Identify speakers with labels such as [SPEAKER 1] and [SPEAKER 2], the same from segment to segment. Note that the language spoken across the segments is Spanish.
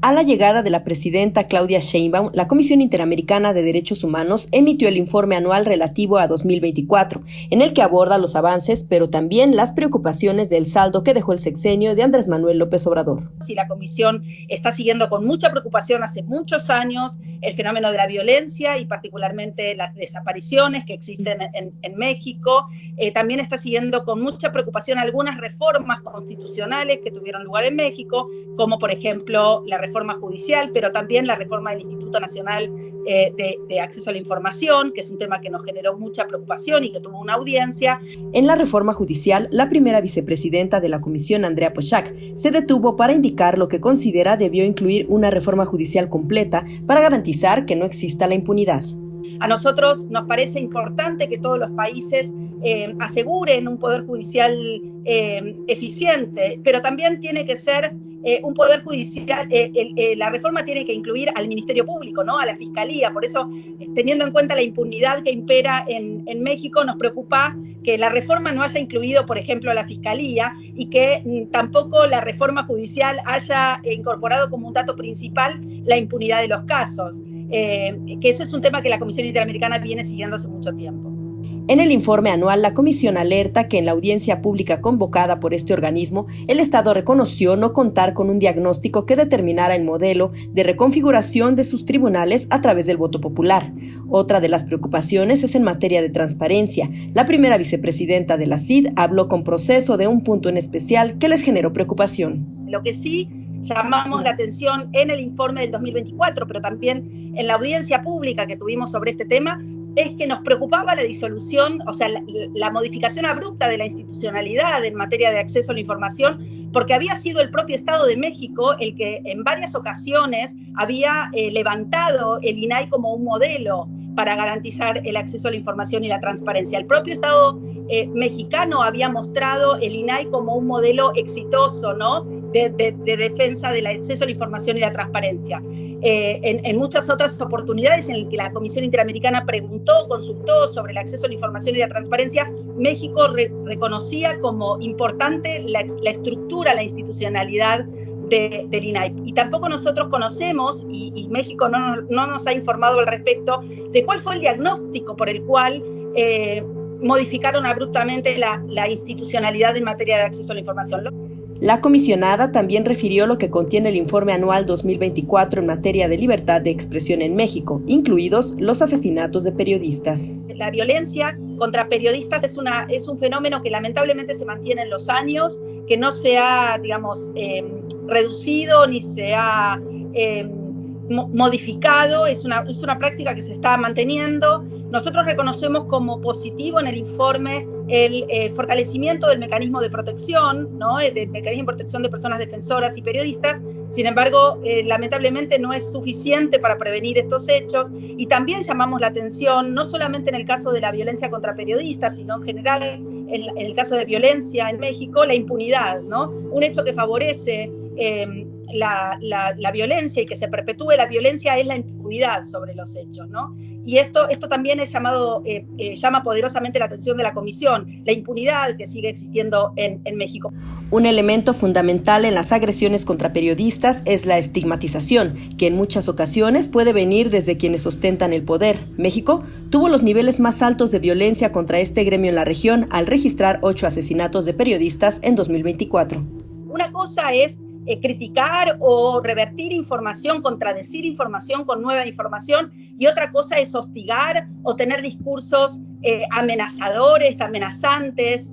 [SPEAKER 1] A la llegada de la presidenta Claudia Sheinbaum, la Comisión Interamericana de Derechos Humanos emitió el informe anual relativo a 2024, en el que aborda los avances, pero también las preocupaciones del saldo que dejó el sexenio de Andrés Manuel López Obrador.
[SPEAKER 2] Si la Comisión está siguiendo con mucha preocupación hace muchos años el fenómeno de la violencia y particularmente las desapariciones que existen en México, también está siguiendo con mucha preocupación algunas reformas constitucionales que tuvieron lugar en México, como por ejemplo la reforma judicial, pero también la reforma del Instituto Nacional de Acceso a la Información, que es un tema que nos generó mucha preocupación y que tuvo una audiencia.
[SPEAKER 1] En la reforma judicial, la primera vicepresidenta de la comisión, Andrea Pochac, se detuvo para indicar lo que considera debió incluir una reforma judicial completa para garantizar que no exista la impunidad.
[SPEAKER 2] A nosotros nos parece importante que todos los países aseguren un poder judicial eficiente, pero también tiene que ser un poder judicial, la reforma tiene que incluir al Ministerio Público, ¿no? A la Fiscalía. Por eso, teniendo en cuenta la impunidad que impera en México, nos preocupa que la reforma no haya incluido, por ejemplo, a la Fiscalía y que tampoco la reforma judicial haya incorporado como un dato principal la impunidad de los casos. Que eso es un tema que la Comisión Interamericana viene siguiendo hace mucho tiempo.
[SPEAKER 1] En el informe anual, la Comisión alerta que en la audiencia pública convocada por este organismo, el Estado reconoció no contar con un diagnóstico que determinara el modelo de reconfiguración de sus tribunales a través del voto popular. Otra de las preocupaciones es en materia de transparencia. La primera vicepresidenta de la CID habló con Proceso de un punto en especial que les generó preocupación.
[SPEAKER 2] Lo que sí llamamos la atención en el informe del 2024, pero también en la audiencia pública que tuvimos sobre este tema, es que nos preocupaba la disolución, o sea, la modificación abrupta de la institucionalidad en materia de acceso a la información, porque había sido el propio Estado de México el que en varias ocasiones había levantado el INAI como un modelo para garantizar el acceso a la información y la transparencia. El propio Estado mexicano había mostrado el INAI como un modelo exitoso, ¿no?, de defensa del acceso a la información y la transparencia. En muchas otras oportunidades en las que la Comisión Interamericana preguntó, consultó sobre el acceso a la información y la transparencia, México reconocía como importante la estructura, la institucionalidad del INAI. Y tampoco nosotros conocemos, y México no nos ha informado al respecto, de cuál fue el diagnóstico por el cual modificaron abruptamente la institucionalidad en materia de acceso a la información.
[SPEAKER 1] La comisionada también refirió lo que contiene el informe anual 2024 en materia de libertad de expresión en México, incluidos los asesinatos de periodistas.
[SPEAKER 2] La violencia contra periodistas es un fenómeno que lamentablemente se mantiene en los años, que no se ha, digamos, reducido ni se ha modificado, es una práctica que se está manteniendo. Nosotros reconocemos como positivo en el informe el fortalecimiento del mecanismo de protección, ¿no?, del mecanismo de protección de personas defensoras y periodistas. Sin embargo, lamentablemente no es suficiente para prevenir estos hechos, y también llamamos la atención, no solamente en el caso de la violencia contra periodistas, sino en general en el caso de violencia en México, la impunidad, ¿no? Un hecho que favorece la violencia y que se perpetúe la violencia es la impunidad sobre los hechos, ¿no? Y esto también es llama poderosamente la atención de la Comisión, la impunidad que sigue existiendo en México.
[SPEAKER 1] Un elemento fundamental en las agresiones contra periodistas es la estigmatización, que en muchas ocasiones puede venir desde quienes ostentan el poder. México tuvo los niveles más altos de violencia contra este gremio en la región al registrar 8 asesinatos de periodistas en 2024.
[SPEAKER 2] Una cosa es criticar o revertir información, contradecir información con nueva información, y otra cosa es hostigar o tener discursos amenazadores, amenazantes,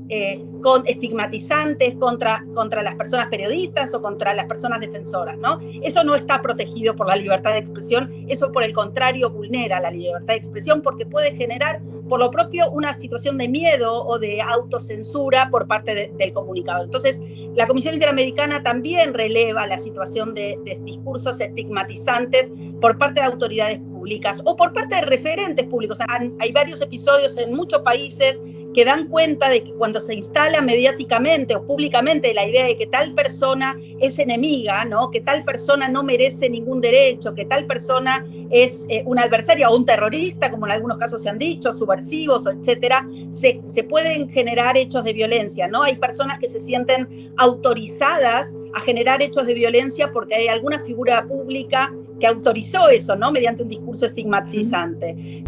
[SPEAKER 2] estigmatizantes contra las personas periodistas o contra las personas defensoras, ¿no? Eso no está protegido por la libertad de expresión, eso por el contrario vulnera la libertad de expresión, porque puede generar por lo propio una situación de miedo o de autocensura por parte del comunicador. Entonces, la Comisión Interamericana también releva la situación de discursos estigmatizantes por parte de autoridades públicas o por parte de referentes públicos. Hay varios episodios en muchos países que dan cuenta de que cuando se instala mediáticamente o públicamente la idea de que tal persona es enemiga, ¿no? Que tal persona no merece ningún derecho, que tal persona es una adversaria o un terrorista, como en algunos casos se han dicho, subversivos, etcétera, se pueden generar hechos de violencia, ¿no? Hay personas que se sienten autorizadas a generar hechos de violencia porque hay alguna figura pública que autorizó eso, ¿no? Mediante un discurso estigmatizante.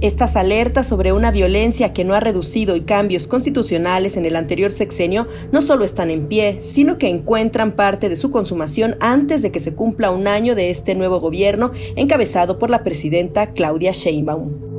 [SPEAKER 1] Estas alertas sobre una violencia que no ha reducido y cambios constitucionales en el anterior sexenio no solo están en pie, sino que encuentran parte de su consumación antes de que se cumpla un año de este nuevo gobierno encabezado por la presidenta Claudia Sheinbaum.